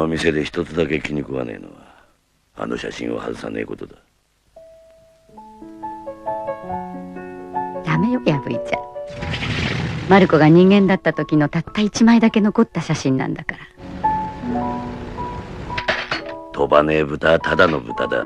の店で一つだけ気に食わねえのはあの写真を外さねえことだ。ダメよ、ヤブイちゃん。マルコが人間だった時のたった1枚だけ残った写真なんだから。飛ばねえ豚はただの豚だ。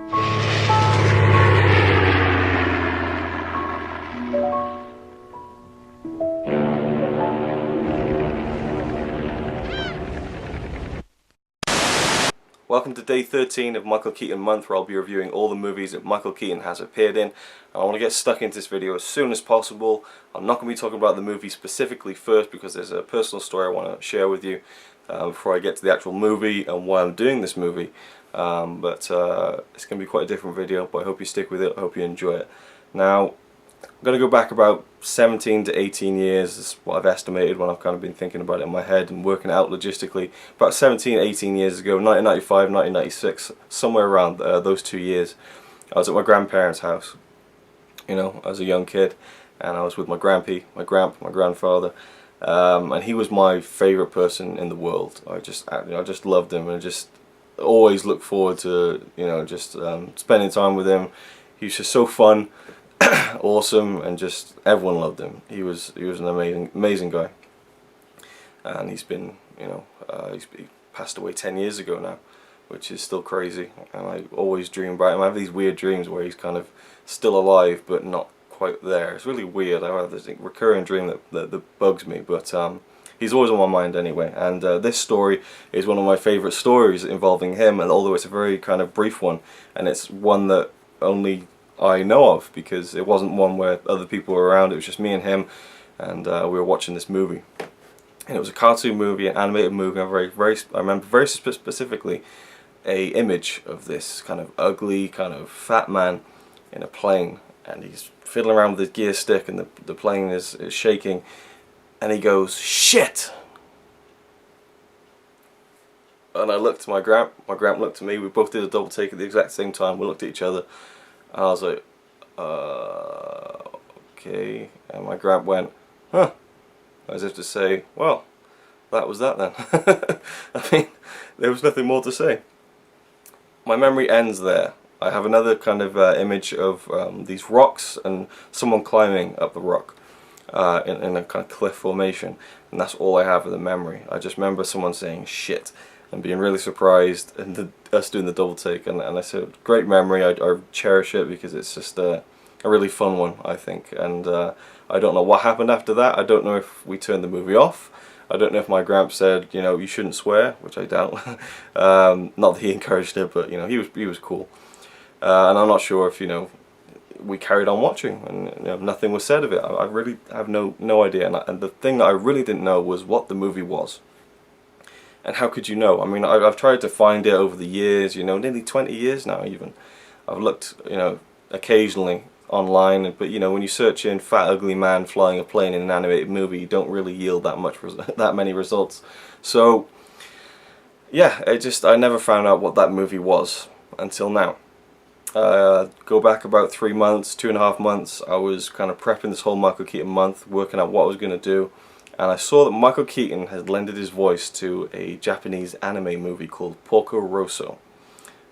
Welcome to day 13 of Michael Keaton Month, where I'll be reviewing all the movies that Michael Keaton has appeared in. And I want to get stuck into this video as soon as possible. I'm not going to be talking about the movie specifically first because there's a personal story I want to share with you before I get to the actual movie and why I'm doing this movie. It's going to be quite a different video, but I hope you stick with it, I hope you enjoy it. Now, I'm going to go back about 17 to 18 years, is what I've estimated when I've kind of been thinking about it in my head and working it out logistically. About 17, 18 years ago, 1995, 1996, somewhere around those 2 years, I was at my grandparents' house, you know, as a young kid, and I was with my grampy, my grandfather, and he was my favourite person in the world. I just loved him, and just always looked forward to, you know, just spending time with him. He was just so fun. Awesome, and just everyone loved him. He was an amazing guy, and he's been, you know, he passed away 10 years ago now, which is still crazy. And I always dream about him. I have these weird dreams where he's kind of still alive but not quite there. It's really weird. I have this recurring dream that bugs me, but he's always on my mind anyway. And this story is one of my favourite stories involving him, and although it's a very kind of brief one, and it's one that only I know of because it wasn't one where other people were around. It was just me and him, and we were watching this movie. And it was a cartoon movie, an animated movie. I remember very specifically a image of this kind of ugly, kind of fat man in a plane, and he's fiddling around with his gear stick, and the plane is shaking, and he goes, "Shit!" And I looked to my gramp looked at me. We both did a double take at the exact same time. We looked at each other. And I was like, okay. And my gramp went, huh. As if to say, well, that was that then. I mean, there was nothing more to say. My memory ends there. I have another kind of image of these rocks and someone climbing up the rock in a kind of cliff formation. And that's all I have of the memory. I just remember someone saying shit and being really surprised, and us doing the double take, and I said, great memory. I cherish it because it's just a really fun one, I think. And I don't know what happened after that. I don't know if we turned the movie off. I don't know if my gramp said, you know, you shouldn't swear, which I doubt. Not that he encouraged it, but you know, he was cool. And I'm not sure if, you know, we carried on watching and, you know, nothing was said of it. I really have no idea. And the thing that I really didn't know was what the movie was. And how could you know? I mean, I've tried to find it over the years, you know, nearly 20 years now even. I've looked, you know, occasionally online, but you know, when you search in fat ugly man flying a plane in an animated movie, you don't really yield that many results. So yeah, I never found out what that movie was until now. Go back about 3 months, 2.5 months, I was kind of prepping this whole Michael Keaton month, working out what I was going to do. And I saw that Michael Keaton had lended his voice to a Japanese anime movie called Porco Rosso,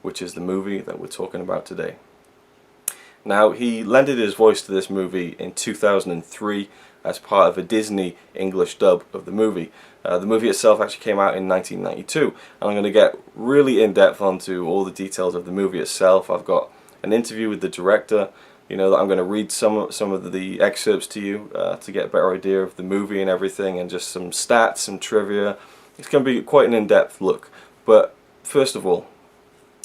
which is the movie that we're talking about today. Now, he lended his voice to this movie in 2003 as part of a Disney English dub of the movie. The movie itself actually came out in 1992, and I'm going to get really in-depth onto all the details of the movie itself. I've got an interview with the director, you know, that I'm going to read some of the excerpts to you to get a better idea of the movie and everything, and just some stats, some trivia. It's going to be quite an in-depth look. But first of all,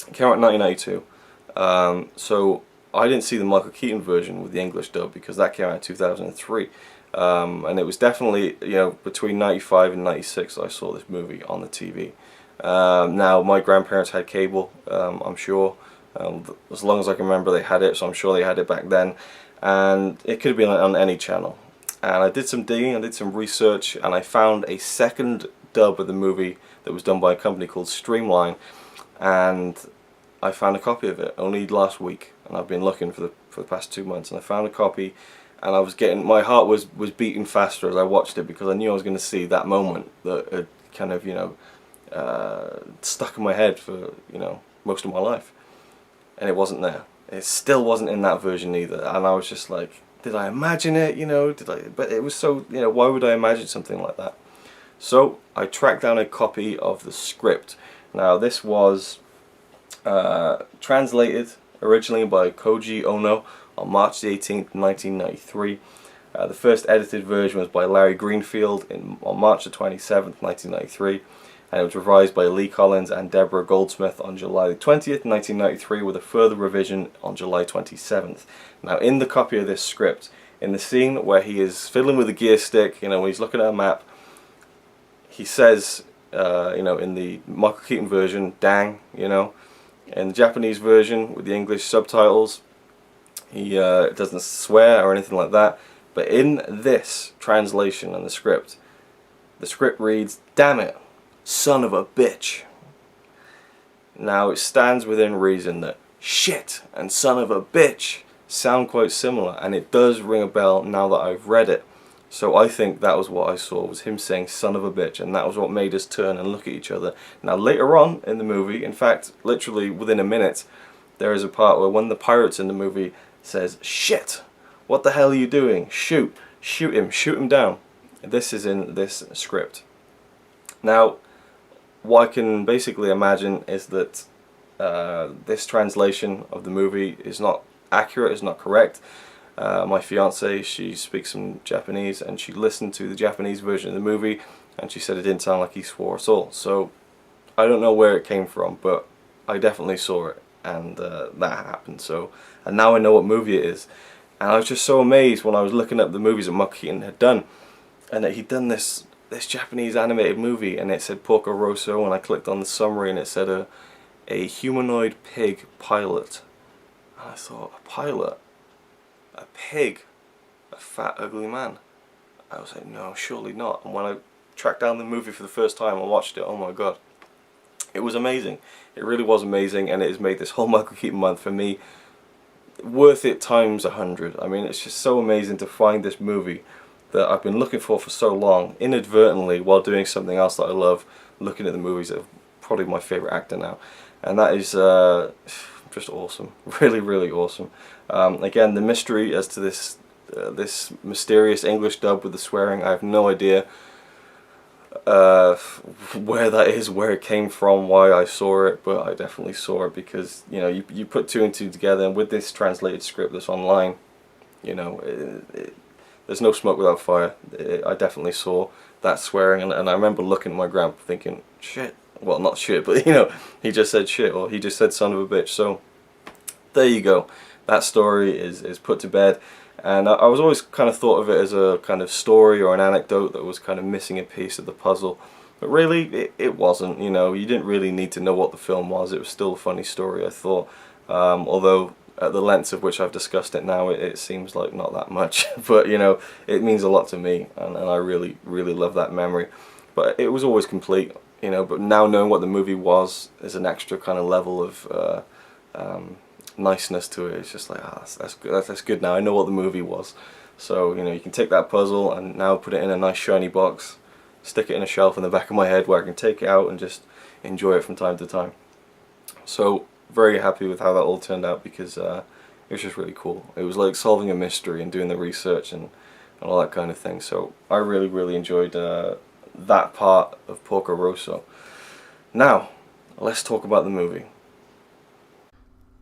it came out in 1992, so I didn't see the Michael Keaton version with the English dub because that came out in 2003. And it was definitely, you know, between 95 and 96 I saw this movie on the TV. Now, my grandparents had cable, I'm sure. As long as I can remember, they had it, so I'm sure they had it back then, and it could have been on any channel. And I did some digging, I did some research, and I found a second dub of the movie that was done by a company called Streamline, and I found a copy of it only last week, and I've been looking for the past 2 months, and I found a copy, and I was getting, my heart was beating faster as I watched it because I knew I was going to see that moment that kind of, you know, stuck in my head for, you know, most of my life. And it wasn't there. It still wasn't in that version either. And I was just like, did I imagine it? You know, but it was so, you know, why would I imagine something like that? So I tracked down a copy of the script. Now this was translated originally by Koji Ono on March the 18th, 1993. The first edited version was by Larry Greenfield on March the 27th, 1993. And it was revised by Lee Collins and Deborah Goldsmith on July the 20th, 1993, with a further revision on July 27th. Now, in the copy of this script, in the scene where he is fiddling with the gear stick, you know, when he's looking at a map, he says, you know, in the Michael Keaton version, dang, you know. In the Japanese version, with the English subtitles, he doesn't swear or anything like that. But in this translation and the script reads, damn it, son of a bitch. Now it stands within reason that shit and son of a bitch sound quite similar, and it does ring a bell now that I've read it. So I think that was what I saw, was him saying son of a bitch, and that was what made us turn and look at each other. Now later on in the movie, in fact literally within a minute, there is a part where one of the pirates in the movie says, shit, what the hell are you doing? Shoot him down. This is in this script. Now what I can basically imagine is that this translation of the movie is not accurate, is not correct. My fiance, she speaks some Japanese, and she listened to the Japanese version of the movie, and she said it didn't sound like he swore at all. So I don't know where it came from, but I definitely saw it, and that happened. So, and now I know what movie it is, and I was just so amazed when I was looking up the movies that Michael Keaton had done, and that he'd done this Japanese animated movie, and it said Porco Rosso, and I clicked on the summary and it said a humanoid pig pilot. And I thought, a pilot? A pig? A fat ugly man? I was like, no, surely not. And when I tracked down the movie for the first time and watched it, oh my god, it was amazing. It really was amazing, and it has made this whole Michael Keaton month for me worth it times 100. I mean, it's just so amazing to find this movie that I've been looking for so long, inadvertently, while doing something else that I love, looking at the movies of probably my favourite actor now. And that is just awesome. Really, really awesome. Again, the mystery as to this mysterious English dub with the swearing, I have no idea where that is, where it came from, why I saw it, but I definitely saw it because, you know, you put two and two together, and with this translated script that's online, you know, there's no smoke without fire. I definitely saw that swearing, and I remember looking at my grandpa thinking, shit. Well, not shit, but you know, he just said shit, or he just said son of a bitch. So there you go. That story is put to bed, and I was always kind of thought of it as a kind of story or an anecdote that was kind of missing a piece of the puzzle. But really, it wasn't. You know, you didn't really need to know what the film was. It was still a funny story, I thought. Although at the lengths of which I've discussed it now, it seems like not that much. But you know, it means a lot to me, and I really, really love that memory. But it was always complete. You know, but now knowing what the movie was is an extra kind of level of niceness to it. It's just like, that's good. That's good now. I know what the movie was. So, you know, you can take that puzzle and now put it in a nice shiny box, stick it in a shelf in the back of my head where I can take it out and just enjoy it from time to time. So, very happy with how that all turned out because it was just really cool. It was like solving a mystery and doing the research and all that kind of thing. So, I really, really enjoyed that part of Porco Rosso. Now, let's talk about the movie.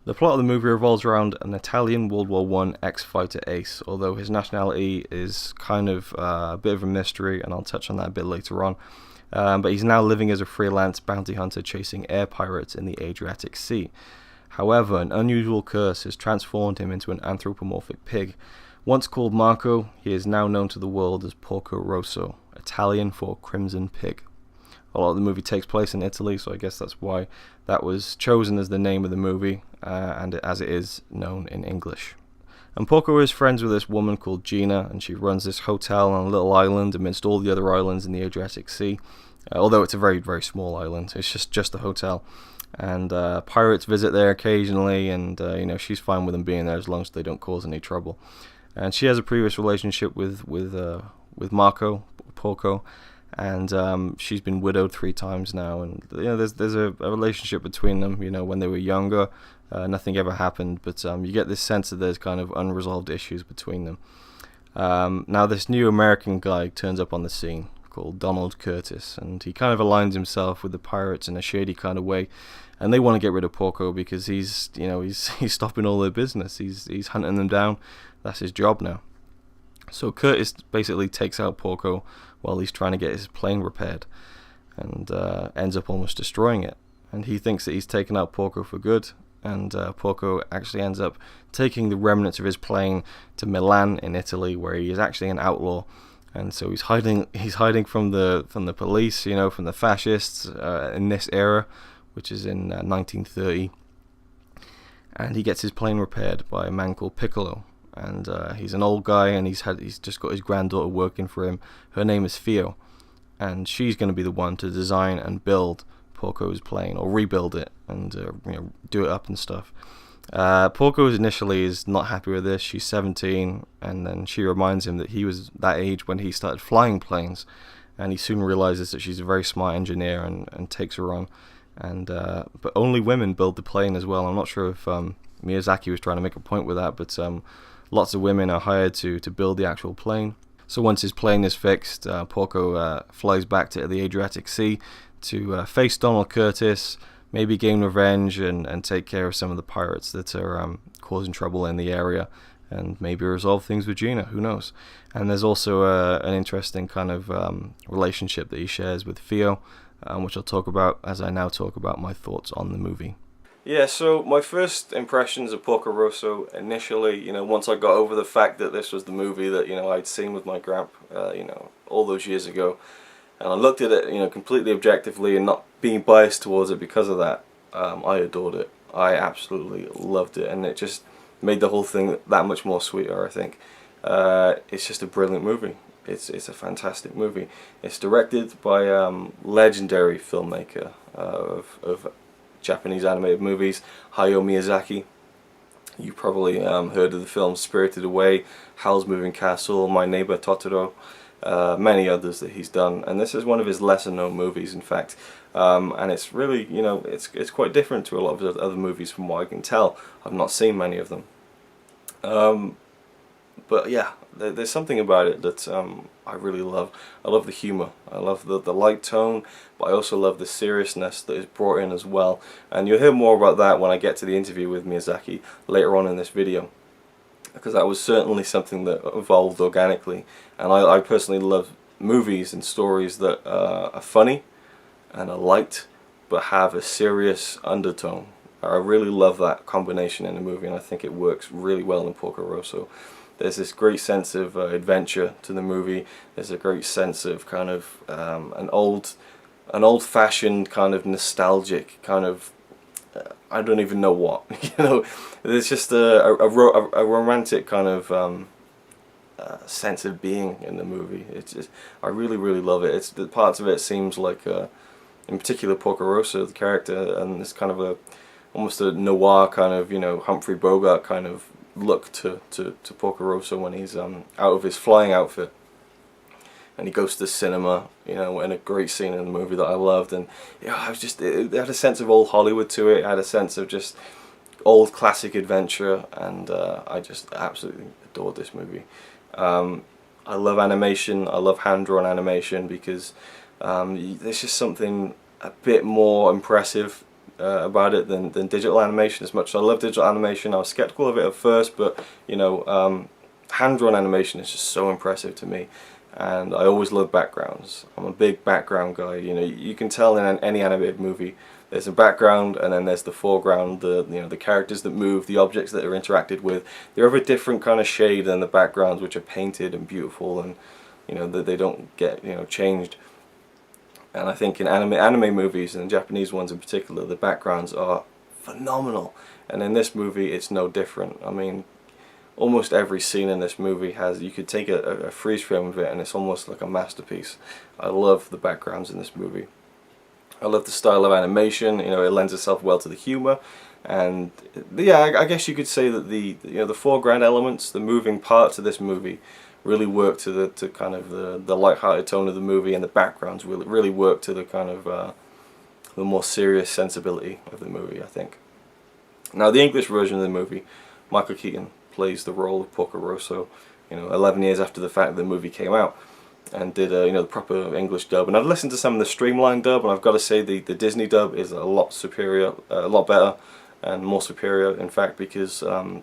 The plot of the movie revolves around an Italian World War I ex-fighter ace, although his nationality is kind of a bit of a mystery, and I'll touch on that a bit later on. But he's now living as a freelance bounty hunter chasing air pirates in the Adriatic Sea. However, an unusual curse has transformed him into an anthropomorphic pig. Once called Marco, he is now known to the world as Porco Rosso, Italian for Crimson Pig. A lot of the movie takes place in Italy, so I guess that's why that was chosen as the name of the movie, and as it is known in English. And Porco is friends with this woman called Gina, and she runs this hotel on a little island amidst all the other islands in the Adriatic Sea. Although it's a very, very small island, it's just a hotel. And pirates visit there occasionally, and you know, she's fine with them being there as long as they don't cause any trouble. And she has a previous relationship with Marco, Porco, and she's been widowed 3 times now, and you know there's a relationship between them. You know, when they were younger, nothing ever happened, but you get this sense that there's kind of unresolved issues between them. Now this new American guy turns up on the scene called Donald Curtis, and he kind of aligns himself with the pirates in a shady kind of way, and they want to get rid of Porco because he's stopping all their business. He's hunting them down. That's his job now. So Curtis basically takes out Porco while he's trying to get his plane repaired, and ends up almost destroying it. And he thinks that he's taken out Porco for good, and Porco actually ends up taking the remnants of his plane to Milan in Italy, where he is actually an outlaw. And so he's hiding from the police, you know, from the fascists in this era, which is in 1930. And he gets his plane repaired by a man called Piccolo. And he's an old guy, and he's just got his granddaughter working for him. Her name is Fio, and she's going to be the one to design and build Porco's plane, or rebuild it, and do it up and stuff. Porco initially is not happy with this. She's 17, and then she reminds him that he was that age when he started flying planes, and he soon realizes that she's a very smart engineer and takes her on. And but only women build the plane as well. I'm not sure if Miyazaki was trying to make a point with that, but lots of women are hired to build the actual plane. So once his plane is fixed, Porco flies back to the Adriatic Sea to face Donald Curtis, maybe gain revenge and take care of some of the pirates that are causing trouble in the area, and maybe resolve things with Gina, who knows. And there's also an interesting kind of relationship that he shares with Fio, which I'll talk about as I now talk about my thoughts on the movie. Yeah, so my first impressions of Porco Rosso initially, once I got over the fact that this was the movie that, I'd seen with my grandp, all those years ago, and I looked at it, completely objectively and not being biased towards it because of that, I adored it. I absolutely loved it, and it just made the whole thing that much more sweeter, I think. It's just a brilliant movie. It's a fantastic movie. It's directed by legendary filmmaker of Japanese animated movies, Hayao Miyazaki. You probably heard of the films Spirited Away, Howl's Moving Castle, My Neighbor Totoro, many others that he's done, and this is one of his lesser known movies, in fact, and it's really, it's quite different to a lot of other movies from what I can tell. I've not seen many of them, but yeah, there's something about it that I really love. I love the humour, I love the light tone, but I also love the seriousness that is brought in as well, and you'll hear more about that when I get to the interview with Miyazaki later on in this video, because that was certainly something that evolved organically. And I personally love movies and stories that are funny and are light but have a serious undertone. I really love that combination in a movie, and I think it works really well in Porco Rosso. There's this great sense of adventure to the movie. There's a great sense of kind of an old-fashioned kind of nostalgic kind of I don't even know what, there's just a romantic kind of sense of being in the movie. It's just, I really love it. It's the parts of it seems like in particular Porco Rosso, the character, and it's kind of almost a noir kind of Humphrey Bogart kind of look to Porco Rosso when he's out of his flying outfit and he goes to the cinema, and a great scene in the movie that I loved, and I was just, it had a sense of old Hollywood to it. It had a sense of just old classic adventure, and I just absolutely adored this movie. I love animation. I love hand-drawn animation because there's just something a bit more impressive about it than digital animation. As much as I love digital animation, I was skeptical of it at first, but hand-drawn animation is just so impressive to me. And I always love backgrounds. I'm a big background guy. You can tell in any animated movie there's a background, and then there's the foreground, the characters that move, the objects that are interacted with. They're of a different kind of shade than the backgrounds, which are painted and beautiful, and that they don't get changed. And I think in anime movies, and Japanese ones in particular, the backgrounds are phenomenal. And in this movie, it's no different. I mean, almost every scene in this movie you could take a freeze frame of it, and it's almost like a masterpiece. I love the backgrounds in this movie. I love the style of animation. It lends itself well to the humor, and yeah, I guess you could say that the foreground elements, the moving parts of this movie, really work to the kind of the light-hearted tone of the movie, and the backgrounds really work to the kind of the more serious sensibility of the movie, I think. Now, the English version of the movie, Michael Keaton plays the role of Porco Rosso, 11 years after the fact that the movie came out, and did the proper English dub. And I've listened to some of the streamlined dub, and I've got to say the Disney dub is a lot superior, a lot better, and more superior, in fact, because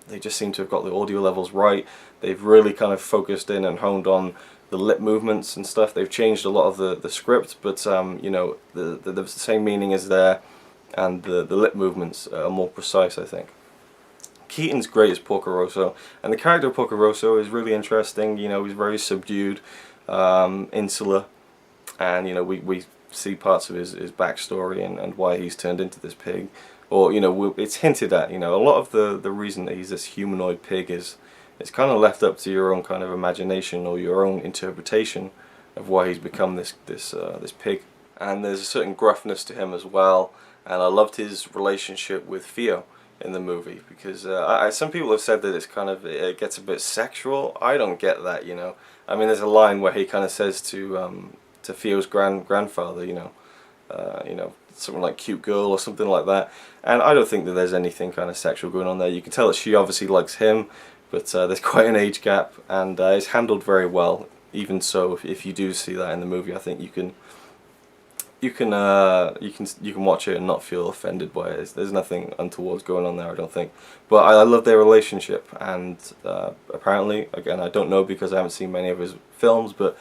they just seem to have got the audio levels right. They've really kind of focused in and honed on the lip movements and stuff. They've changed a lot of the script, but the same meaning is there, and the lip movements are more precise, I think. Keaton's great as Porco Rosso, and the character of Porco Rosso is really interesting. He's very subdued, insular, and we see parts of his backstory and why he's turned into this pig. Or it's hinted at. A lot of the reason that he's this humanoid pig is it's kind of left up to your own kind of imagination or your own interpretation of why he's become this pig. And there's a certain gruffness to him as well. And I loved his relationship with Theo in the movie, because some people have said that it gets a bit sexual. I don't get that. I mean, there's a line where he kind of says to Theo's grandfather, something like "cute girl" or something like that, and I don't think that there's anything kind of sexual going on there. You can tell that she obviously likes him, but there's quite an age gap, and it's handled very well. Even so, if you do see that in the movie, I think you can watch it and not feel offended by it. There's nothing untoward going on there, I don't think. But I love their relationship, and apparently, again, I don't know because I haven't seen many of his films, but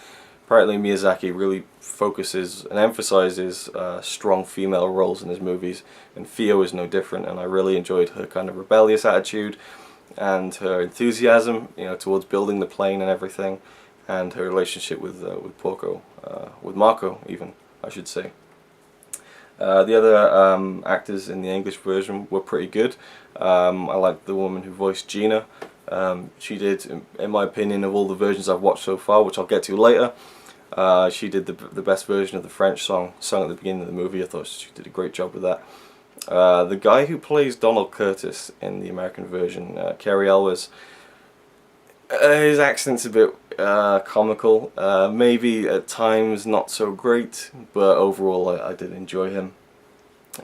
apparently Miyazaki really focuses and emphasizes strong female roles in his movies, and Theo is no different. And I really enjoyed her kind of rebellious attitude and her enthusiasm, towards building the plane and everything, and her relationship with Marco, even, I should say. The other actors in the English version were pretty good. I liked the woman who voiced Gina. She did, in my opinion, of all the versions I've watched so far, which I'll get to later, she did the best version of the French song sung at the beginning of the movie. I thought she did a great job with that. The guy who plays Donald Curtis in the American version, Cary Elwes, his accent's a bit comical, maybe at times not so great, but overall I did enjoy him.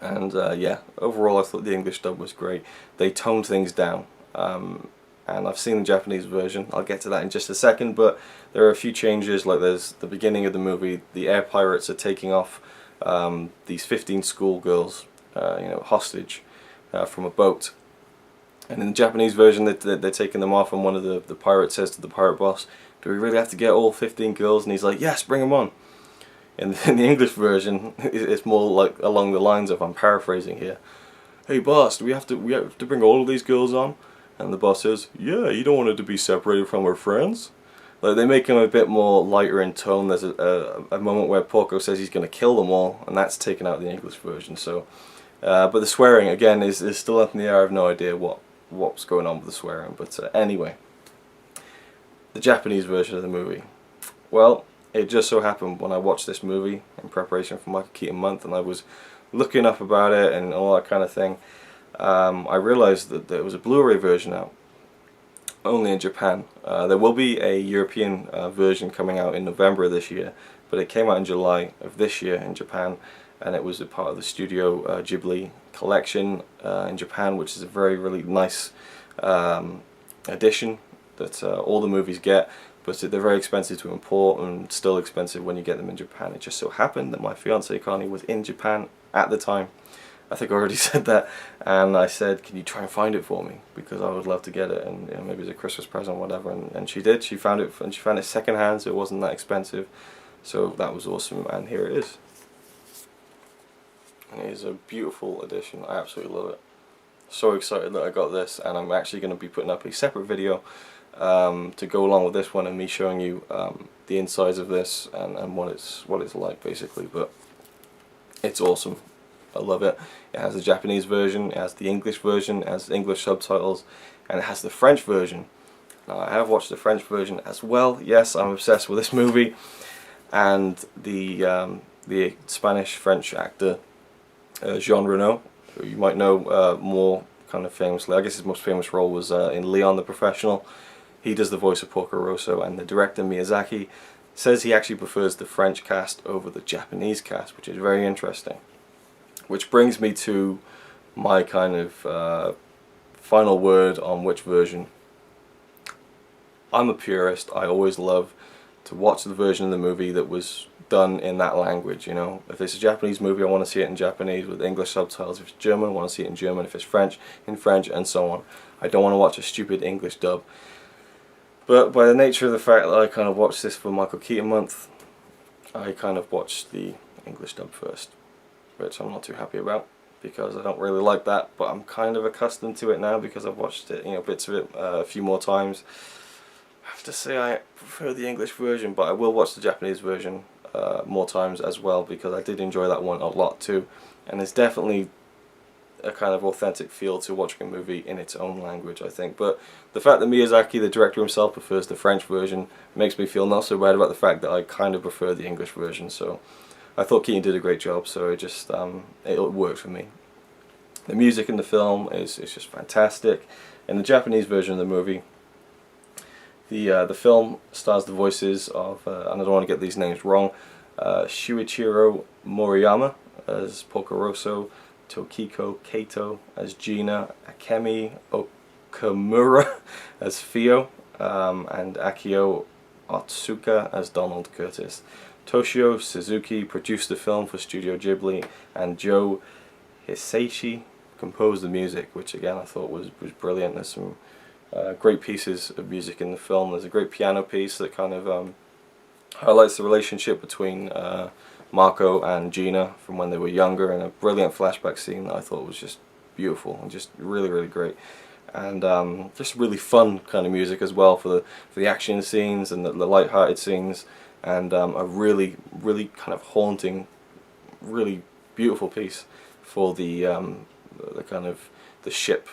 And yeah, overall I thought the English dub was great. They toned things down, and I've seen the Japanese version. I'll get to that in just a second, but there are a few changes. Like, there's the beginning of the movie, the air pirates are taking off these 15 schoolgirls, hostage from a boat. And in the Japanese version, they're taking them off, and one of the pirates says to the pirate boss, "Do we really have to get all 15 girls?" And he's like, "Yes, bring them on." In the English version, it's more like along the lines of, I'm paraphrasing here, "Hey boss, do we have to bring all of these girls on?" And the boss says, "Yeah, you don't want her to be separated from her friends." Like, they make him a bit more lighter in tone. There's a moment where Porco says he's going to kill them all, and that's taken out of the English version. So, but the swearing again is still up in the air. I have no idea what's going on with the swearing. But anyway, the Japanese version of the movie. Well, it just so happened when I watched this movie in preparation for Michael Keaton Month, and I was looking up about it and all that kind of thing, I realized that there was a Blu-ray version out, only in Japan. There will be a European version coming out in November of this year, but it came out in July of this year in Japan, and it was a part of the Studio Ghibli collection in Japan, which is a really nice edition that all the movies get, but they're very expensive to import and still expensive when you get them in Japan. It just so happened that my fiance Connie was in Japan at the time. I think I already said that, and I said, "Can you try and find it for me, because I would love to get it, and maybe it's a Christmas present or whatever." And she did. She found it, and she found it secondhand, so it wasn't that expensive. So that was awesome, and here it is. And it is a beautiful edition. I absolutely love it. So excited that I got this, and I'm actually going to be putting up a separate video to go along with this one, and me showing you the insides of this and what it's like, basically. But it's awesome. I love it. It has the Japanese version, it has the English version, it has English subtitles, and it has the French version. Now, I have watched the French version as well. Yes, I'm obsessed with this movie. And the Spanish-French actor Jean Reno, who you might know more kind of famously, I guess his most famous role was in Leon the Professional. He does the voice of Porco Rosso, and the director Miyazaki says he actually prefers the French cast over the Japanese cast, which is very interesting. Which brings me to my kind of final word on which version. I'm a purist. I always love to watch the version of the movie that was done in that language, you know. If it's a Japanese movie, I want to see it in Japanese with English subtitles. If it's German, I want to see it in German. If it's French, in French, and so on. I don't want to watch a stupid English dub. But by the nature of the fact that I kind of watched this for Michael Keaton Month, I kind of watched the English dub first, which I'm not too happy about, because I don't really like that, but I'm kind of accustomed to it now because I've watched it, you know, bits of it a few more times. I have to say I prefer the English version, but I will watch the Japanese version more times as well, because I did enjoy that one a lot too, and there's definitely a kind of authentic feel to watching a movie in its own language, I think. But the fact that Miyazaki, the director himself, prefers the French version makes me feel not so bad about the fact that I kind of prefer the English version. So I thought Keaton did a great job, so it just it worked for me. The music in the film is just fantastic. In the Japanese version of the movie, the film stars the voices of, and I don't want to get these names wrong, Shûichirô Moriyama as Porco Rosso, Tokiko Katô as Gina, Akemi Okamura as Theo, and Akio Ôtsuka as Donald Curtis. Toshio Suzuki produced the film for Studio Ghibli, and Joe Hisaishi composed the music, which again I thought was brilliant. There's some great pieces of music in the film. There's a great piano piece that kind of highlights the relationship between Marco and Gina from when they were younger, and a brilliant flashback scene that I thought was just beautiful and just really great, and just really fun kind of music as well for the action scenes and the light-hearted scenes, and a really kind of haunting, really beautiful piece for the kind of the ship,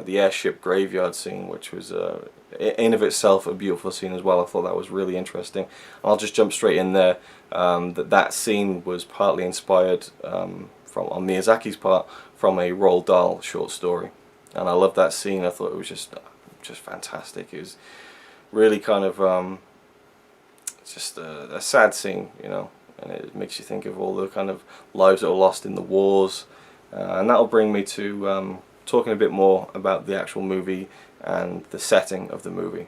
the airship graveyard scene, which was in of itself a beautiful scene as well. I thought that was really interesting. I'll just jump straight in there. That scene was partly inspired on Miyazaki's part from a Roald Dahl short story, and I loved that scene. I thought it was just fantastic. It was really kind of just a sad scene, you know, and it makes you think of all the kind of lives that were lost in the wars, and that'll bring me to talking a bit more about the actual movie and the setting of the movie.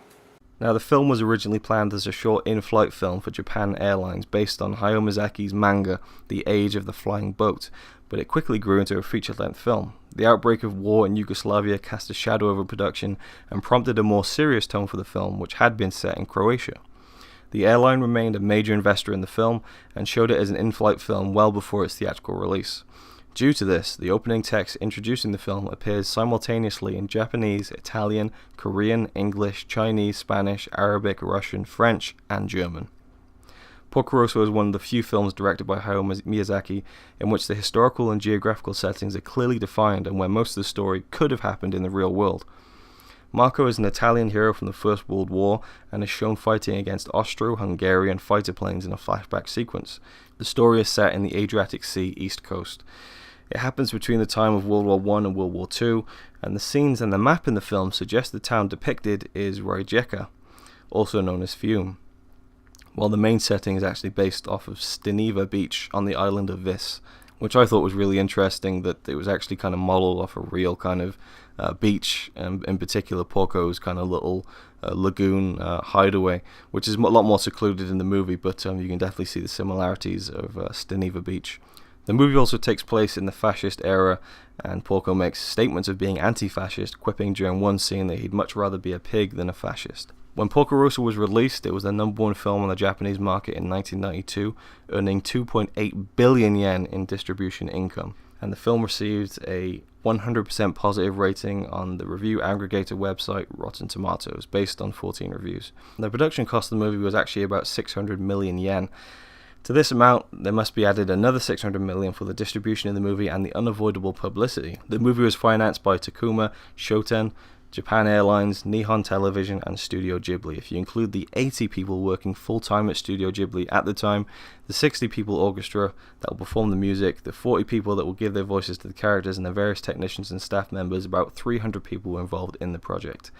Now, the film was originally planned as a short in-flight film for Japan Airlines based on Hayao Miyazaki's manga, The Age of the Flying Boat, but it quickly grew into a feature-length film. The outbreak of war in Yugoslavia cast a shadow over production and prompted a more serious tone for the film, which had been set in Croatia. The airline remained a major investor in the film and showed it as an in-flight film well before its theatrical release. Due to this, the opening text introducing the film appears simultaneously in Japanese, Italian, Korean, English, Chinese, Spanish, Arabic, Russian, French, and German. Porco Rosso is one of the few films directed by Hayao Miyazaki in which the historical and geographical settings are clearly defined and where most of the story could have happened in the real world. Marco is an Italian hero from the First World War and is shown fighting against Austro-Hungarian fighter planes in a flashback sequence. The story is set in the Adriatic Sea East Coast. It happens between the time of World War I and World War II, and the scenes and the map in the film suggest the town depicted is Rijeka, also known as Fiume, while the main setting is actually based off of Steneva Beach on the island of Vis, which I thought was really interesting, that it was actually kind of modeled off a real kind of beach, and in particular Porco's kind of little lagoon hideaway, which is a lot more secluded in the movie, but you can definitely see the similarities of Steneva Beach. The movie also takes place in the fascist era, and Porco makes statements of being anti-fascist, quipping during one scene that he'd much rather be a pig than a fascist. When Porco Rosso was released, it was the #1 film on the Japanese market in 1992, earning 2.8 billion yen in distribution income, and the film received a 100% positive rating on the review aggregator website Rotten Tomatoes, based on 14 reviews. The production cost of the movie was actually about 600 million yen. To this amount, there must be added another 600 million for the distribution of the movie and the unavoidable publicity. The movie was financed by Takuma, Shoten, Japan Airlines, Nihon Television, and Studio Ghibli. If you include the 80 people working full-time at Studio Ghibli at the time, the 60-people orchestra that will perform the music, the 40 people that will give their voices to the characters, and the various technicians and staff members, about 300 people were involved in the project.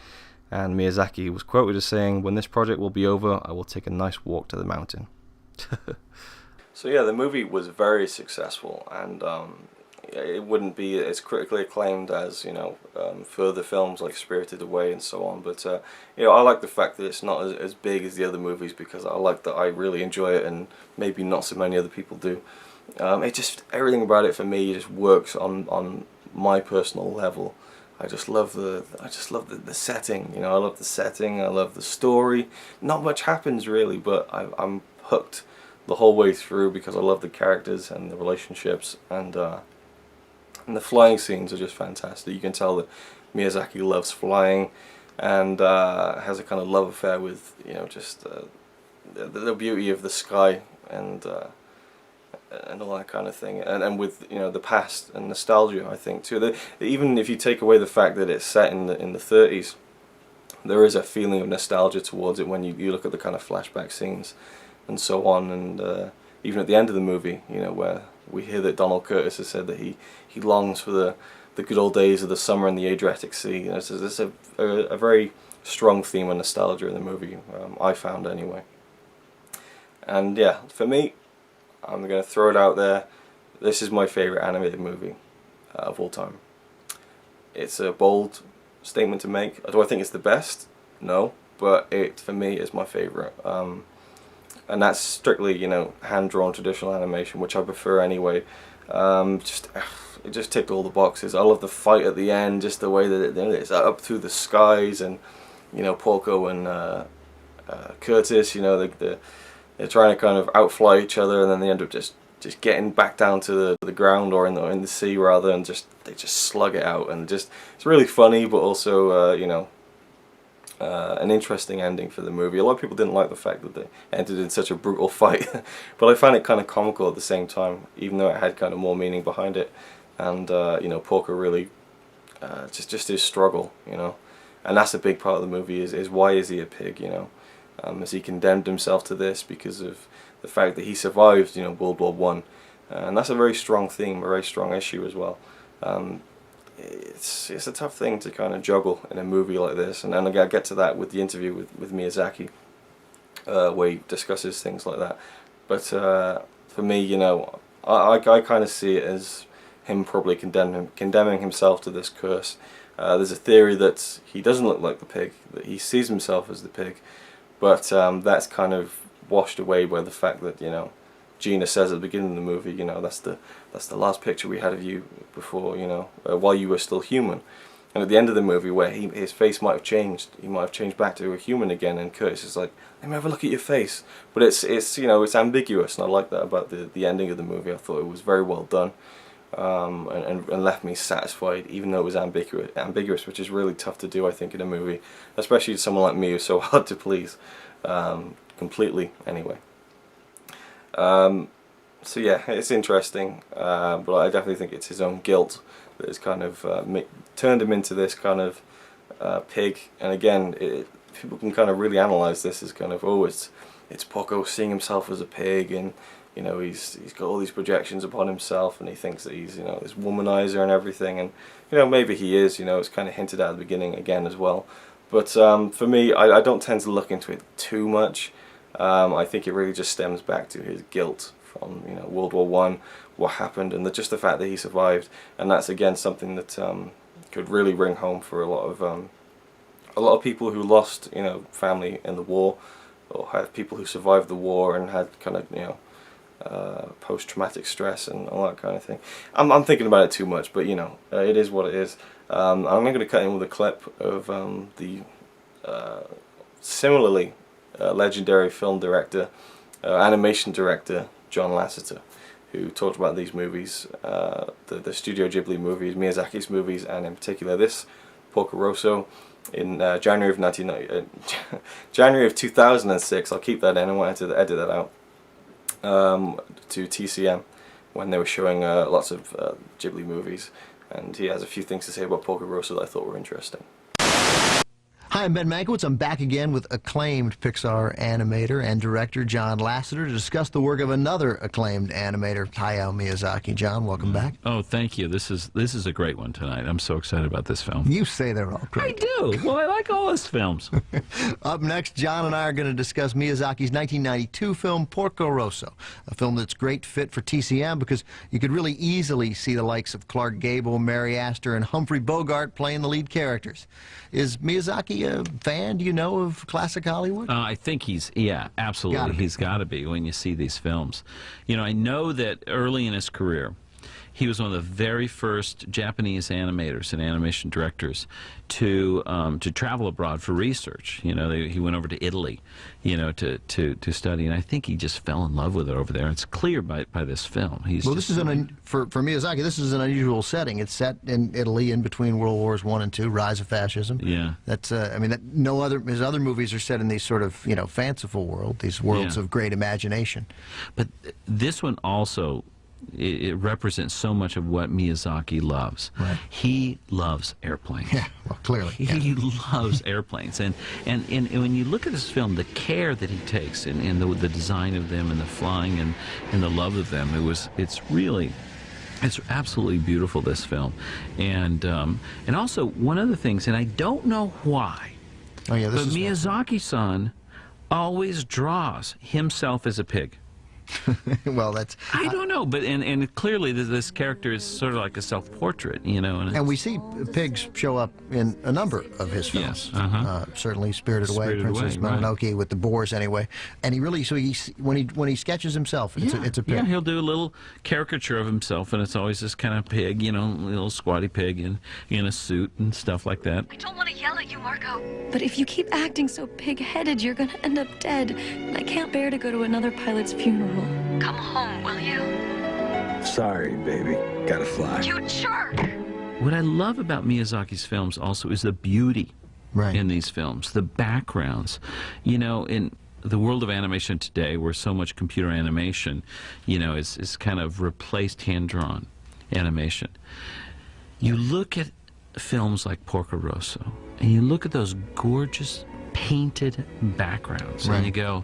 And Miyazaki was quoted as saying, "When this project will be over, I will take a nice walk to the mountain." So yeah, the movie was very successful, and it wouldn't be as critically acclaimed as, further films like Spirited Away and so on. But I like the fact that it's not as big as the other movies, because I like that I really enjoy it, and maybe not so many other people do. Everything about it for me just works on my personal level. I just love the setting. I love the setting. I love the story. Not much happens really, but I'm hooked the whole way through because I love the characters and the relationships, and the flying scenes are just fantastic. You can tell that Miyazaki loves flying, and has a kind of love affair with just the beauty of the sky and all that kind of thing, and with the past and nostalgia. I think too. Even if you take away the fact that it's set in the 30s, there is a feeling of nostalgia towards it when you look at the kind of flashback scenes and so on, and even at the end of the movie, where we hear that Donald Curtis has said that he longs for the good old days of the summer in the Adriatic Sea. There's a very strong theme of nostalgia in the movie, I found anyway. And yeah, for me, I'm going to throw it out there, this is my favourite animated movie of all time. It's a bold statement to make. Do I think it's the best? No, but it, for me, is my favourite. And that's strictly, hand-drawn traditional animation, which I prefer anyway. It just ticked all the boxes. I love the fight at the end, just the way that it's up through the skies, and Porco and Curtis, they're trying to kind of outfly each other, and then they end up just getting back down to the ground, or in the sea rather, and they just slug it out, and it's really funny, but also an interesting ending for the movie. A lot of people didn't like the fact that they ended in such a brutal fight, but I found it kind of comical at the same time, even though it had kind of more meaning behind it. And Porco really just his struggle, and that's a big part of the movie, is why is he a pig, has he condemned himself to this because of the fact that he survived World War One, and that's a very strong theme, a very strong issue as well. It's a tough thing to kind of juggle in a movie like this, and I'll get to that with the interview with Miyazaki, where he discusses things like that. But for me, I kind of see it as him probably condemning himself to this curse. There's a theory that he doesn't look like the pig, that he sees himself as the pig, but that's kind of washed away by the fact that Gina says at the beginning of the movie, that's the last picture we had of you before, while you were still human. And at the end of the movie, where his face might have changed, he might have changed back to a human again, and Curtis is like, "Let me have a look at your face." But it's ambiguous, and I like that about the ending of the movie. I thought it was very well done, and left me satisfied, even though it was ambiguous, which is really tough to do, I think, in a movie, especially someone like me who's so hard to please, completely anyway. So yeah, it's interesting, but I definitely think it's his own guilt that has kind of turned him into this kind of pig. And again, people can kind of really analyse this as kind of, it's Porco seeing himself as a pig, and he's got all these projections upon himself, and he thinks that he's this womanizer and everything, and maybe he is. It's kind of hinted at the beginning again as well. But for me, I don't tend to look into it too much. I think it really just stems back to his guilt from World War One, what happened, and just the fact that he survived. And that's again something that could really ring home for a lot of people who lost family in the war, or have people who survived the war and had kind of post-traumatic stress and all that kind of thing. I'm thinking about it too much, but it is what it is. I'm going to cut in with a clip of the similarly legendary film director, animation director John Lasseter, who talked about these movies, the Studio Ghibli movies, Miyazaki's movies, and in particular this Porco Rosso, in January of 2006. I'll keep that in. I wanted to edit that out, to TCM, when they were showing lots of Ghibli movies, and he has a few things to say about Porco Rosso that I thought were interesting. Hi Hi, I'm Ben Mankiewicz. I'm back again with acclaimed Pixar animator and director John Lasseter to discuss the work of another acclaimed animator, Hayao Miyazaki. John, welcome back. Oh, thank you. This is a great one tonight. I'm so excited about this film. You say they're all great. I do. Well, I like all his films. Up next, John and I are going to discuss Miyazaki's 1992 film, Porco Rosso, a film that's great fit for TCM because you could really easily see the likes of Clark Gable, Mary Astor, and Humphrey Bogart playing the lead characters. Is Miyazaki a fan, do you know, of classic Hollywood? I think absolutely. He's got to be when you see these films. You know, I know that early in his career, he was one of the very first Japanese animators and animation directors to travel abroad for research. You know, he went over to Italy, you know, to study, and I think he just fell in love with it over there. It's clear by this film. This is for Miyazaki. This is an unusual setting. It's set in Italy in between World Wars I and II, rise of fascism. Yeah, that's his other movies are set in these sort of fanciful world, these worlds of great imagination. But this one also. It represents so much of what Miyazaki loves. Right. He loves airplanes. Yeah, well, clearly. He loves airplanes. And when you look at this film, the care that he takes in the design of them and the flying and the love of them, it's absolutely beautiful, this film. And also, one of the things, and I don't know why, but Miyazaki-san always draws himself as a pig. Well, I don't know, but and clearly this character is sort of like a self-portrait, you know. And we see pigs show up in a number of his films. Yes, certainly Spirited Away, Princess Mononoke, right. With the boars anyway. And he really, when he sketches himself, it's a pig. Yeah, he'll do a little caricature of himself, and it's always this kind of pig, you know, little squatty pig in a suit and stuff like that. I don't want to yell at you, Marco, but if you keep acting so pig-headed, you're going to end up dead. And I can't bear to go to another pilot's funeral. Come home, will you? Sorry, baby. Gotta fly. You jerk! What I love about Miyazaki's films also is the beauty in these films, the backgrounds. You know, in the world of animation today, where so much computer animation, you know, is kind of replaced hand-drawn animation. You look at films like Porco Rosso, and you look at those gorgeous painted backgrounds, and you go,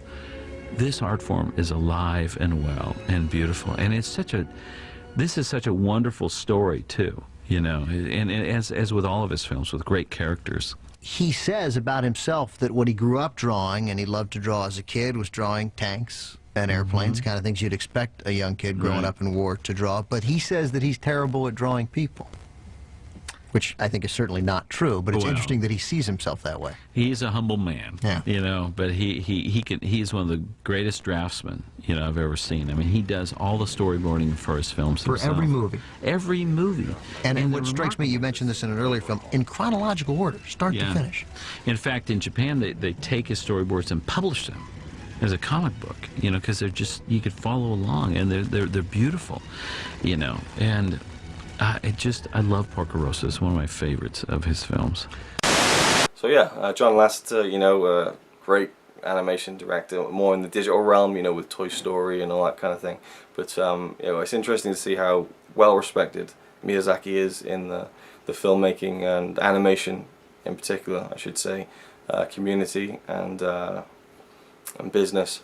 this art form is alive and well and beautiful, and this is such a wonderful story too, you know, and as with all of his films, with great characters. He says about himself that what he grew up drawing, and he loved to draw as a kid, was drawing tanks and airplanes, kind of things you'd expect a young kid growing up in war to draw. But he says that he's terrible at drawing people, which I think is certainly not true, but it's interesting that he sees himself that way. He's a humble man, you know, but he's one of the greatest draftsmen, you know, I've ever seen. I mean, he does all the storyboarding for his films himself. For every movie. Every movie. And what strikes me, you mentioned this in an earlier film, in chronological order, start to finish. In fact, in Japan, they take his storyboards and publish them as a comic book, you know, because they're just, you could follow along, and they're beautiful, you know, and I love Porco Rosso. It's one of my favorites of his films. So yeah, John Lasseter, you know, great animation director, more in the digital realm, you know, with Toy Story and all that kind of thing. But you know, it's interesting to see how well respected Miyazaki is in the filmmaking and animation, in particular, I should say, community and business.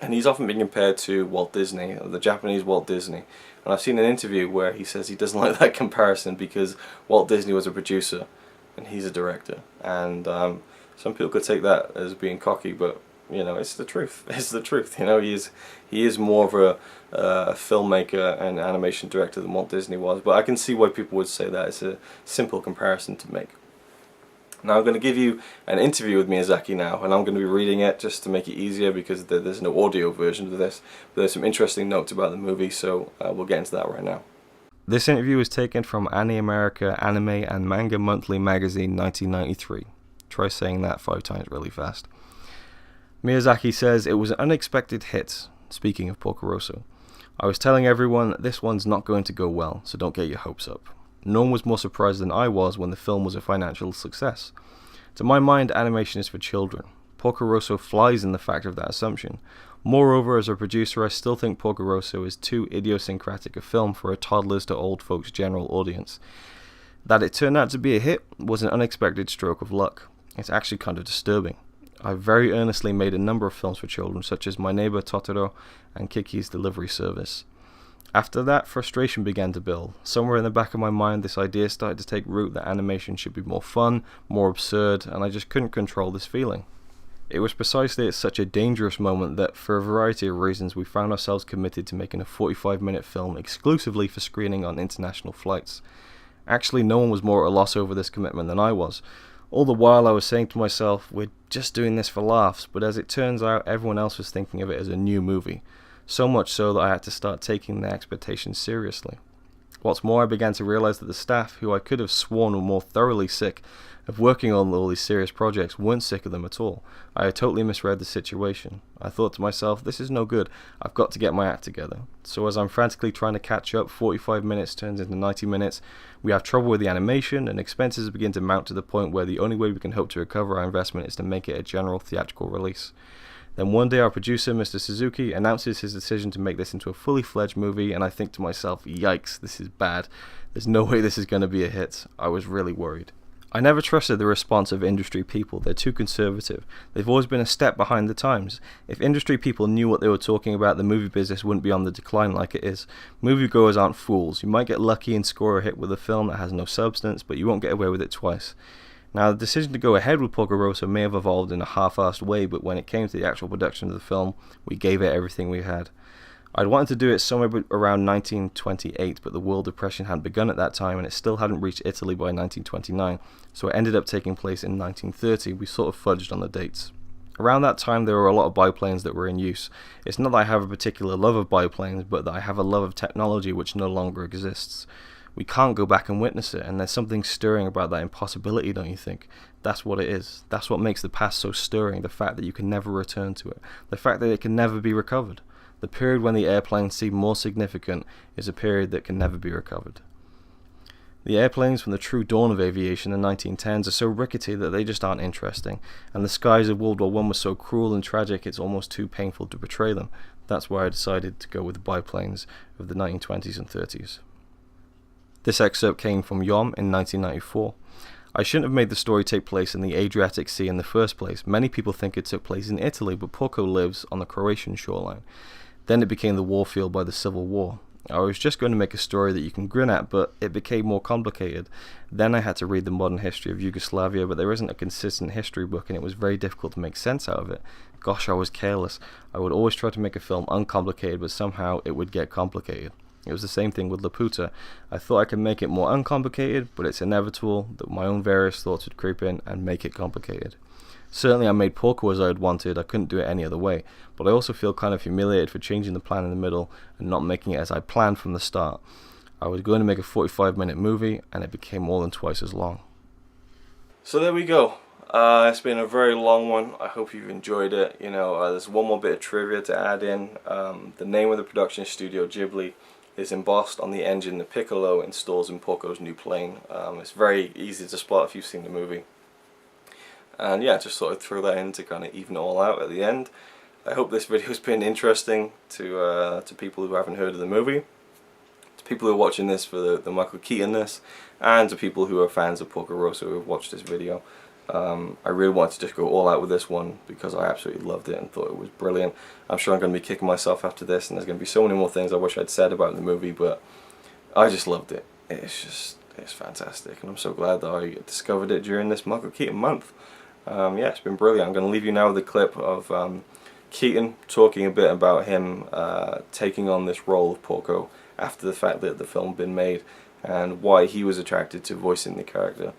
And he's often been compared to Walt Disney, the Japanese Walt Disney. And I've seen an interview where he says he doesn't like that comparison because Walt Disney was a producer and he's a director. And some people could take that as being cocky, but you know, it's the truth. It's the truth. You know, he is more of a filmmaker and animation director than Walt Disney was. But I can see why people would say that. It's a simple comparison to make. Now I'm going to give you an interview with Miyazaki now, and I'm going to be reading it just to make it easier because there's no audio version of this. But there's some interesting notes about the movie, so we'll get into that right now. This interview was taken from Anime America Anime and Manga Monthly Magazine 1993. Try saying that 5 times really fast. Miyazaki says, "It was an unexpected hit." Speaking of Porco Rosso, "I was telling everyone this one's not going to go well, so don't get your hopes up. No one was more surprised than I was when the film was a financial success. To my mind, animation is for children. Porco Rosso flies in the fact of that assumption. Moreover, as a producer, I still think Porco Rosso is too idiosyncratic a film for a toddlers to old folks general audience. That it turned out to be a hit was an unexpected stroke of luck. It's actually kind of disturbing. I very earnestly made a number of films for children, such as My Neighbor Totoro and Kiki's Delivery Service. After that, frustration began to build. Somewhere in the back of my mind, this idea started to take root that animation should be more fun, more absurd, and I just couldn't control this feeling. It was precisely at such a dangerous moment that, for a variety of reasons, we found ourselves committed to making a 45-minute film exclusively for screening on international flights. Actually, no one was more at a loss over this commitment than I was. All the while I was saying to myself, we're just doing this for laughs, but as it turns out, everyone else was thinking of it as a new movie. So much so that I had to start taking their expectations seriously. What's more, I began to realize that the staff, who I could have sworn were more thoroughly sick of working on all these serious projects, weren't sick of them at all. I had totally misread the situation. I thought to myself, this is no good, I've got to get my act together. So as I'm frantically trying to catch up, 45 minutes turns into 90 minutes, we have trouble with the animation, and expenses begin to mount to the point where the only way we can hope to recover our investment is to make it a general theatrical release. Then one day our producer, Mr. Suzuki, announces his decision to make this into a fully fledged movie, and I think to myself, yikes, this is bad. There's no way this is going to be a hit. I was really worried. I never trusted the response of industry people. They're too conservative. They've always been a step behind the times. If industry people knew what they were talking about, the movie business wouldn't be on the decline like it is. Moviegoers aren't fools. You might get lucky and score a hit with a film that has no substance, but you won't get away with it twice. Now, the decision to go ahead with Porco Rosso may have evolved in a half-assed way, but when it came to the actual production of the film, we gave it everything we had. I'd wanted to do it somewhere around 1928, but the World Depression hadn't begun at that time, and it still hadn't reached Italy by 1929, so it ended up taking place in 1930. We sort of fudged on the dates. Around that time, there were a lot of biplanes that were in use. It's not that I have a particular love of biplanes, but that I have a love of technology which no longer exists. We can't go back and witness it, and there's something stirring about that impossibility, don't you think? That's what it is. That's what makes the past so stirring, the fact that you can never return to it, the fact that it can never be recovered. The period when the airplanes seem more significant is a period that can never be recovered. The airplanes from the true dawn of aviation in the 1910s are so rickety that they just aren't interesting, and the skies of World War I were so cruel and tragic it's almost too painful to portray them. That's why I decided to go with the biplanes of the 1920s and 30s. This excerpt came from Yom in 1994. I shouldn't have made the story take place in the Adriatic Sea in the first place. Many people think it took place in Italy, but Porco lives on the Croatian shoreline. Then it became the warfield by the Civil War. I was just going to make a story that you can grin at, but it became more complicated. Then I had to read the modern history of Yugoslavia, but there isn't a consistent history book, and it was very difficult to make sense out of it. Gosh, I was careless. I would always try to make a film uncomplicated, but somehow it would get complicated. It was the same thing with Laputa. I thought I could make it more uncomplicated, but it's inevitable that my own various thoughts would creep in and make it complicated. Certainly I made Porco as I had wanted, I couldn't do it any other way, but I also feel kind of humiliated for changing the plan in the middle and not making it as I planned from the start. I was going to make a 45-minute movie, and it became more than twice as long. So there we go. It's been a very long one. I hope you've enjoyed it. There's one more bit of trivia to add in. The name of the production studio, Ghibli, is embossed on the engine the Piccolo installs in Porco's new plane. It's very easy to spot if you've seen the movie. And yeah, just thought I'd throw that in to kind of even it all out at the end. I hope this video has been interesting to people who haven't heard of the movie, to people who are watching this for the Michael Keaton-ness, and to people who are fans of Porco Rosso who have watched this video. I really wanted to just go all out with this one because I absolutely loved it and thought it was brilliant. I'm sure I'm going to be kicking myself after this, and there's going to be so many more things I wish I'd said about the movie, but I just loved it. It's fantastic, and I'm so glad that I discovered it during this Michael Keaton month. Yeah, it's been brilliant. I'm going to leave you now with a clip of Keaton talking a bit about him taking on this role of Porco after the fact that the film had been made, and why he was attracted to voicing the character.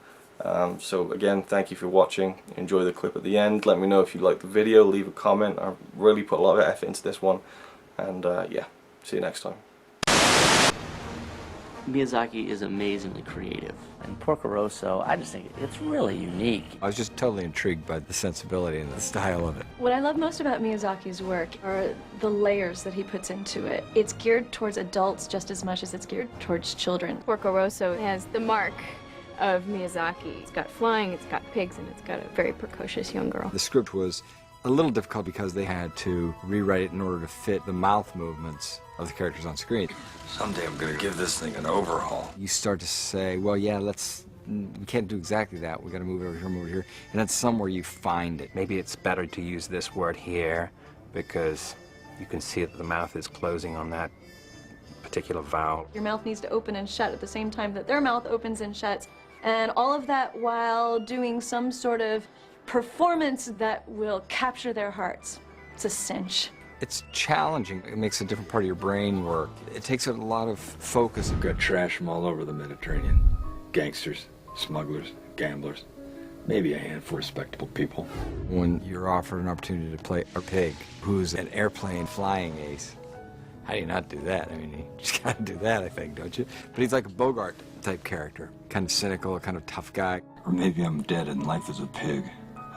So again, thank you for watching. Enjoy the clip at the end. Let me know if you liked the video. Leave a comment. I really put a lot of effort into this one. And yeah, see you next time. Miyazaki is amazingly creative. And Porco Rosso, I just think it's really unique. I was just totally intrigued by the sensibility and the style of it. What I love most about Miyazaki's work are the layers that he puts into it. It's geared towards adults just as much as it's geared towards children. Porco Rosso has the mark of Miyazaki. It's got flying, it's got pigs, and it's got a very precocious young girl. The script was a little difficult because they had to rewrite it in order to fit the mouth movements of the characters on screen. Someday I'm gonna give this thing an overhaul. You start to say, well, yeah, let's we can't do exactly that. We got to move it over here, move it here, and that's somewhere you find it. Maybe it's better to use this word here because you can see that the mouth is closing on that particular vowel. Your mouth needs to open and shut at the same time that their mouth opens and shuts, and all of that while doing some sort of performance that will capture their hearts. It's a cinch. It's challenging. It makes a different part of your brain work. It takes a lot of focus. We've got trash from all over the Mediterranean. Gangsters, smugglers, gamblers, maybe a handful of respectable people. When you're offered an opportunity to play a pig who's an airplane flying ace, how do you not do that? I mean, you just gotta do that, I think, don't you? But he's like a Bogart type character. Kind of cynical, kind of tough guy. Or maybe I'm dead and life as a pig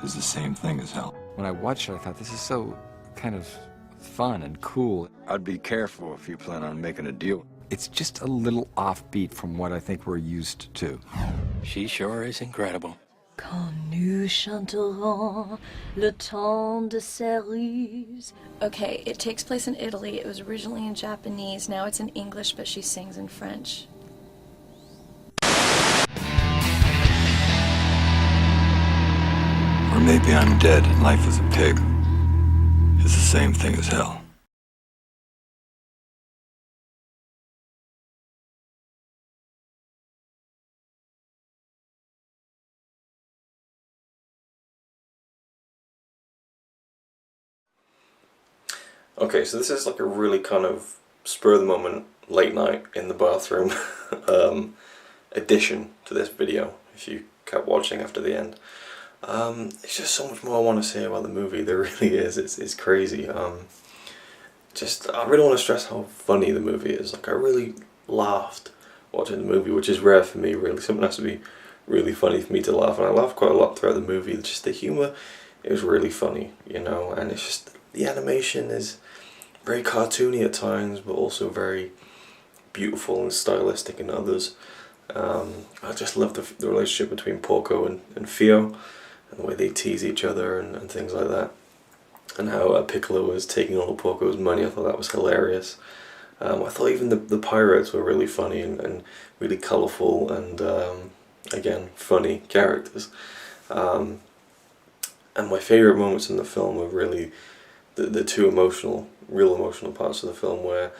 is the same thing as hell. When I watched it, I thought, this is so kind of fun and cool. I'd be careful if you plan on making a deal. It's just a little offbeat from what I think we're used to. She sure is incredible. Quand nous chanterons le temps de cerises. Okay, it takes place in Italy. It was originally in Japanese. Now it's in English, but she sings in French. Or maybe I'm dead and life as a pig is the same thing as hell. Okay, so this is like a really kind of spur of the moment, late night in the bathroom addition to this video, if you kept watching after the end. It's just so much more I want to say about the movie. There really is. It's crazy. I really want to stress how funny the movie is. Like, I really laughed watching the movie, which is rare for me, really. Something has to be really funny for me to laugh, and I laughed quite a lot throughout the movie. Just the humour, it was really funny, you know, and it's just, the animation is very cartoony at times, but also very beautiful and stylistic in others. I just love the relationship between Porco and Fio, and the way they tease each other and things like that. And how Piccolo was taking all of Porco's money. I thought that was hilarious. I thought even the pirates were really funny and really colourful and, again, funny characters. And my favourite moments in the film were really the two real emotional parts of the film where,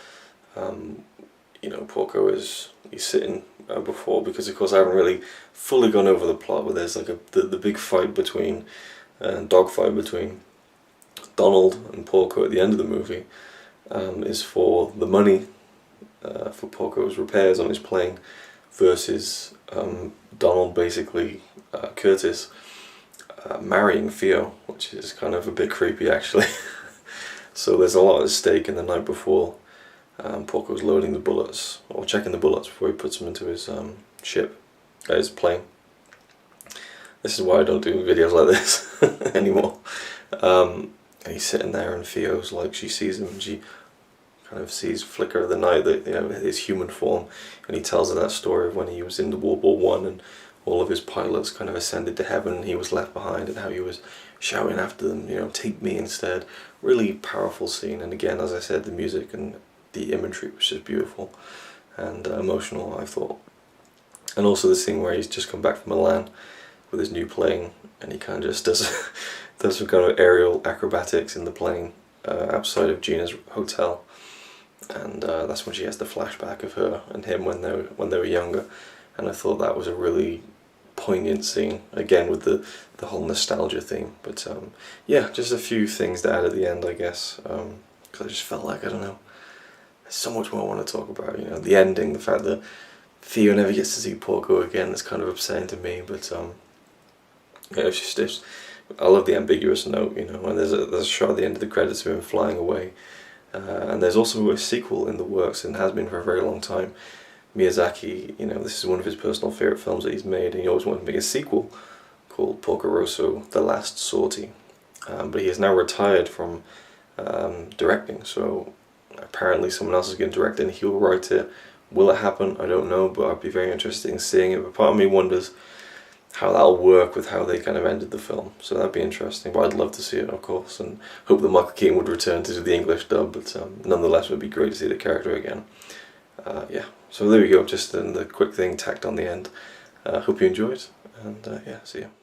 you know, Porco he's sitting before, because of course I haven't really fully gone over the plot, but there's like the big fight between, dogfight between Donald and Porco at the end of the movie, is for the money for Porco's repairs on his plane, versus Donald, basically Curtis, marrying Fio, which is kind of a bit creepy actually. So there's a lot at stake. In the night before, Porco's loading the bullets, or checking the bullets before he puts them into his his plane. This is why I don't do videos like this anymore. And he's sitting there, and Fio's like, she sees him, and she kind of sees flicker of the night, that, you know, his human form, and he tells her that story of when he was in the World War I and all of his pilots kind of ascended to heaven and he was left behind, and how he was shouting after them, you know, take me instead. Really powerful scene, and again, as I said, the music and the imagery was just beautiful and emotional, I thought. And also the scene where he's just come back from Milan with his new plane, and he kind of just does some kind of aerial acrobatics in the plane outside of Gina's hotel, and that's when she has the flashback of her and him when they were younger, and I thought that was a really poignant scene, again with the whole nostalgia theme. But yeah, just a few things to add at the end, I guess, because I just felt like, I don't know, there's so much more I want to talk about. You know, the ending, the fact that Fio never gets to see Porco again, that's kind of upsetting to me, but yeah, it's just, I love the ambiguous note, you know, and there's a shot at the end of the credits of him flying away, and there's also a sequel in the works, and has been for a very long time. Miyazaki, you know, this is one of his personal favourite films that he's made, and he always wanted to make a sequel called Porco Rosso, The Last Sortie, but he is now retired from directing, so apparently someone else is going to direct it and he'll write it. Will it happen? I don't know, but I'd be very interested in seeing it. But part of me wonders how that'll work with how they kind of ended the film, so that'd be interesting. But I'd love to see it, of course, and hope that Michael Keaton would return to do the English dub, but nonetheless it would be great to see the character again. Yeah, so there we go, just the quick thing tacked on the end. Hope you enjoyed, and yeah, see you.